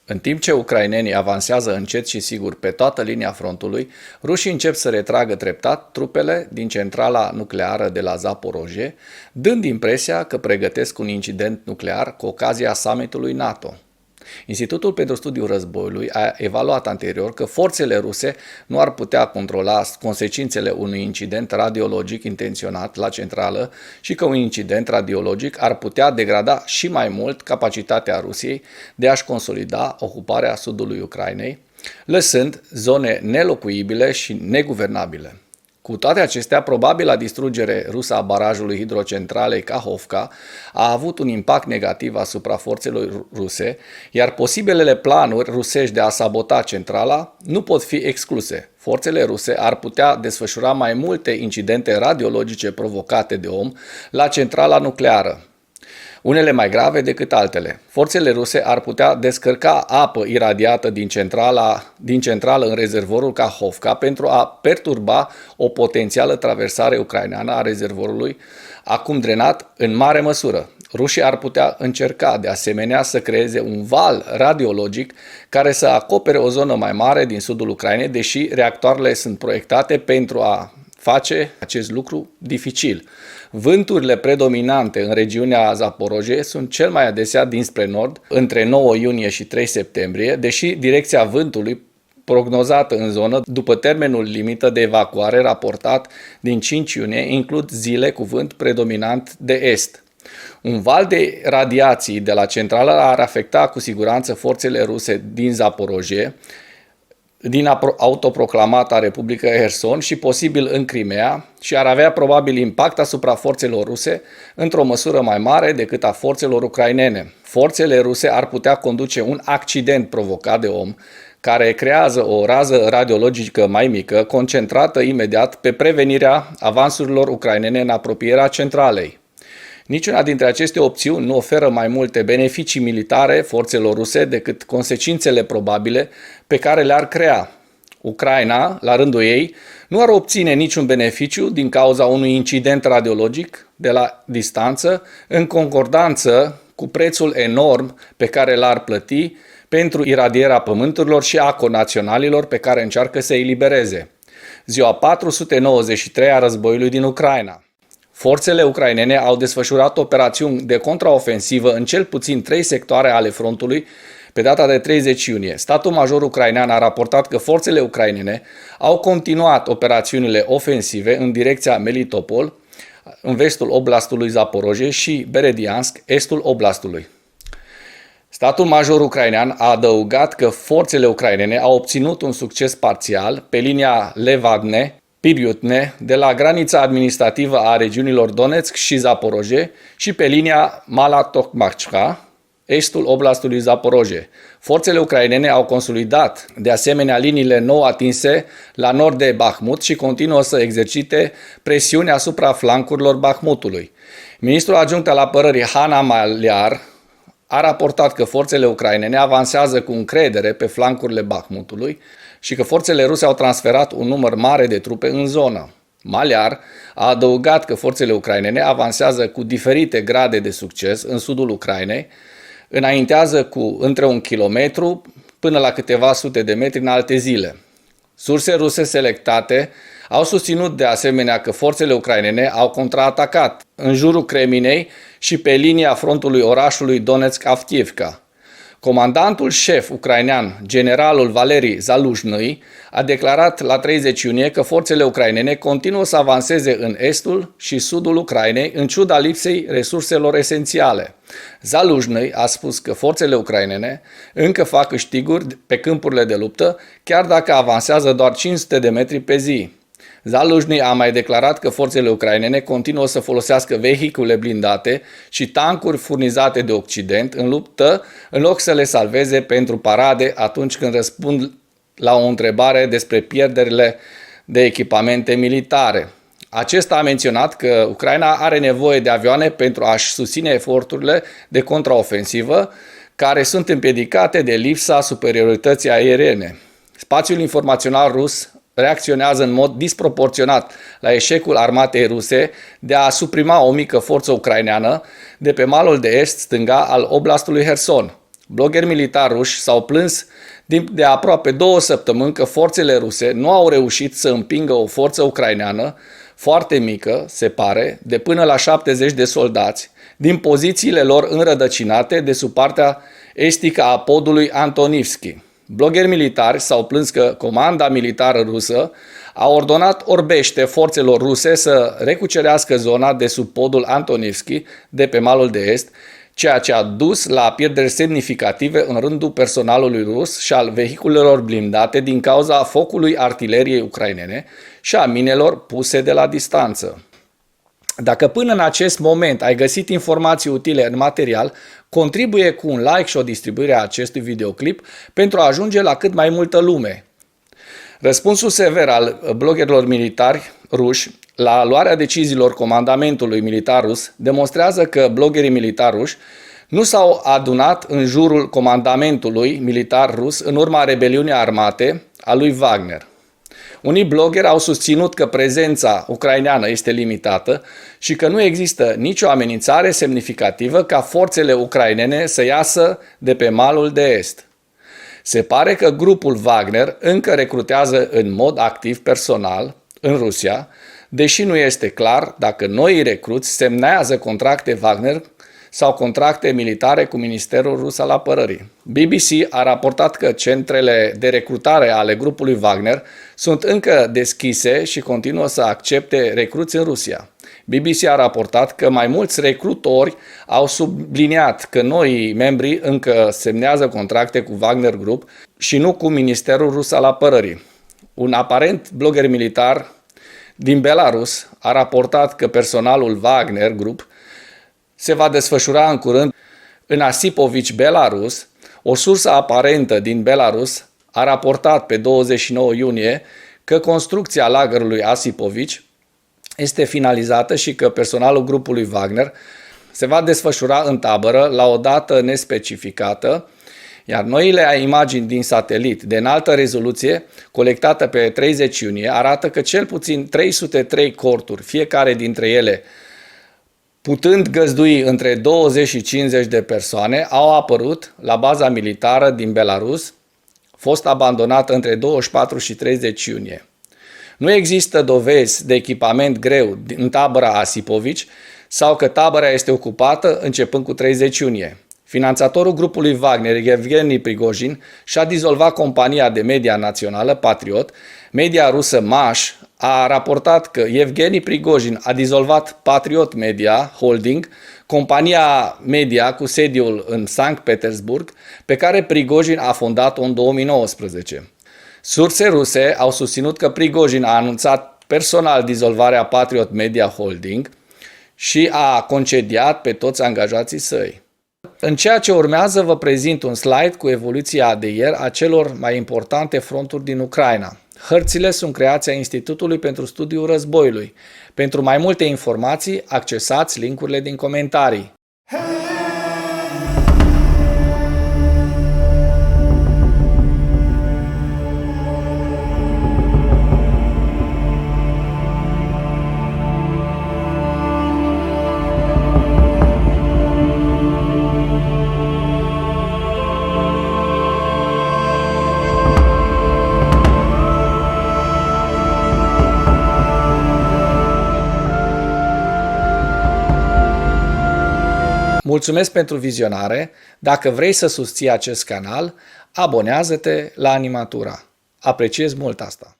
În timp ce ucrainenii avansează încet și sigur pe toată linia frontului, rușii încep să retragă treptat trupele din centrala nucleară de la Zaporozhye, dând impresia că pregătesc un incident nuclear cu ocazia summitului NATO. Institutul pentru Studiul Războiului a evaluat anterior că forțele ruse nu ar putea controla consecințele unui incident radiologic intenționat la centrală și că un incident radiologic ar putea degrada și mai mult capacitatea Rusiei de a-și consolida ocuparea sudului Ucrainei, lăsând zone nelocuibile și neguvernabile. Cu toate acestea, probabila distrugere rusă a barajului hidrocentralei Kahovka a avut un impact negativ asupra forțelor ruse, iar posibilele planuri rusești de a sabota centrala nu pot fi excluse. Forțele ruse ar putea desfășura mai multe incidente radiologice provocate de om la centrala nucleară, unele mai grave decât altele. Forțele ruse ar putea descărca apă iradiată din centrală în rezervorul Kahovka pentru a perturba o potențială traversare ucraineană a rezervorului, acum drenat în mare măsură. Rușii ar putea încerca de asemenea să creeze un val radiologic care să acopere o zonă mai mare din sudul Ucrainei, deși reactoarele sunt proiectate pentru a face acest lucru dificil. Vânturile predominante în regiunea Zaporozhye sunt cel mai adesea dinspre nord, între 9 iunie și 3 septembrie, deși direcția vântului prognozată în zonă după termenul limită de evacuare raportat din 5 iunie includ zile cu vânt predominant de est. Un val de radiații de la centrală ar afecta cu siguranță forțele ruse din Zaporozhye, din autoproclamata Republică Herson și posibil în Crimea și ar avea probabil impact asupra forțelor ruse într-o măsură mai mare decât a forțelor ucrainene. Forțele ruse ar putea conduce un accident provocat de om care creează o rază radiologică mai mică, concentrată imediat pe prevenirea avansurilor ucrainene în apropierea centralei. Niciuna dintre aceste opțiuni nu oferă mai multe beneficii militare forțelor ruse decât consecințele probabile pe care le-ar crea. Ucraina, la rândul ei, nu ar obține niciun beneficiu din cauza unui incident radiologic de la distanță, în concordanță cu prețul enorm pe care l-ar plăti pentru iradierea pământurilor și a conaționalilor pe care încearcă să îi libereze. Ziua 493 a războiului din Ucraina. Forțele ucrainene au desfășurat operațiuni de contraofensivă în cel puțin 3 sectoare ale frontului pe data de 30 iunie. Statul major ucrainean a raportat că forțele ucrainene au continuat operațiunile ofensive în direcția Melitopol, în vestul oblastului Zaporozhye și Berediansk, estul oblastului. Statul major ucrainean a adăugat că forțele ucrainene au obținut un succes parțial pe linia Levadne, Piriutne, de la granița administrativă a regiunilor Donetsk și Zaporozhye și pe linia Mala-Tokmachka, estul oblastului Zaporozhye. Forțele ucrainene au consolidat de asemenea liniile nou atinse la nord de Bakhmut și continuă să exercite presiune asupra flancurilor Bakhmutului. Ministrul adjunct al apărării Hanna Maliar a raportat că forțele ucrainene avansează cu încredere pe flancurile Bakhmutului și că forțele ruse au transferat un număr mare de trupe în zonă. Maliar a adăugat că forțele ucrainene avansează cu diferite grade de succes în sudul Ucrainei, înaintează cu între 1 kilometru până la câteva sute de metri în alte zile. Surse ruse selectate au susținut de asemenea că forțele ucrainene au contraatacat în jurul Kreminei și pe linia frontului orașului Donetsk-Avdiivka. Comandantul șef ucrainean, generalul Valeri Zaluzhnyi, a declarat la 30 iunie că forțele ucrainene continuă să avanseze în estul și sudul Ucrainei în ciuda lipsei resurselor esențiale. Zaluzhnyi a spus că forțele ucrainene încă fac câștiguri pe câmpurile de luptă, chiar dacă avansează doar 500 de metri pe zi. Zaluzhnyi a mai declarat că forțele ucrainene continuă să folosească vehicule blindate și tancuri furnizate de Occident în luptă, în loc să le salveze pentru parade atunci când răspund la o întrebare despre pierderile de echipamente militare. Acesta a menționat că Ucraina are nevoie de avioane pentru a-și susține eforturile de contraofensivă, care sunt împiedicate de lipsa superiorității aeriene. Spațiul informațional rus reacționează în mod disproporționat la eșecul armatei ruse de a suprima o mică forță ucraineană de pe malul de est stânga al oblastului Herson. Blogeri militari ruși s-au plâns de aproape 2 săptămâni că forțele ruse nu au reușit să împingă o forță ucraineană foarte mică, se pare, de până la 70 de soldați, din pozițiile lor înrădăcinate de sub partea estică a podului Antonivski. Blogeri militari s-au plâns că comanda militară rusă a ordonat orbește forțelor ruse să recucerească zona de sub podul Antonivski de pe malul de est, ceea ce a dus la pierderi semnificative în rândul personalului rus și al vehiculelor blindate din cauza focului artileriei ucrainene și a minelor puse de la distanță. Dacă până în acest moment ai găsit informații utile în material, contribuie cu un like și o distribuire a acestui videoclip pentru a ajunge la cât mai multă lume. Răspunsul sever al bloggerilor militari ruși la luarea deciziilor comandamentului militar rus demonstrează că bloggerii militari ruși nu s-au adunat în jurul comandamentului militar rus în urma rebeliunii armate a lui Wagner. Unii bloggeri au susținut că prezența ucraineană este limitată și că nu există nicio amenințare semnificativă ca forțele ucrainene să iasă de pe malul de est. Se pare că grupul Wagner încă recrutează în mod activ personal în Rusia, deși nu este clar dacă noii recruți semnează contracte Wagner sau contracte militare cu Ministerul Rus al Apărării. BBC a raportat că centrele de recrutare ale grupului Wagner sunt încă deschise și continuă să accepte recruți în Rusia. BBC a raportat că mai mulți recrutori au subliniat că noi membri încă semnează contracte cu Wagner Group și nu cu Ministerul Rus al Apărării. Un aparent blogger militar din Belarus a raportat că personalul Wagner Group se va desfășura în curând în Asipovici, Belarus. O sursă aparentă din Belarus a raportat pe 29 iunie că construcția lagărului Asipovici este finalizată și că personalul grupului Wagner se va desfășura în tabără la o dată nespecificată, iar noile imagini din satelit de înaltă rezoluție colectată pe 30 iunie arată că cel puțin 303 corturi, fiecare dintre ele putând găzdui între 20 și 50 de persoane, au apărut la baza militară din Belarus, fost abandonată între 24 și 30 iunie. Nu există dovezi de echipament greu în tabăra Asipovici sau că tabăra este ocupată începând cu 30 iunie. Finanțatorul grupului Wagner, Yevgeni Prigozhin, și-a dizolvat compania de media națională Patriot. Media rusă Mash a raportat că Yevgeni Prigozhin a dizolvat Patriot Media Holding, compania media cu sediul în Sankt Petersburg, pe care Prigozhin a fondat-o în 2019. Surse ruse au susținut că Prigozhin a anunțat personal dizolvarea Patriot Media Holding și a concediat pe toți angajații săi. În ceea ce urmează vă prezint un slide cu evoluția de ieri a celor mai importante fronturi din Ucraina. Hărțile sunt creația Institutului pentru Studiul Războiului. Pentru mai multe informații, accesați linkurile din comentarii. Mulțumesc pentru vizionare. Dacă vrei să susții acest canal, abonează-te la Animatura. Apreciez mult asta.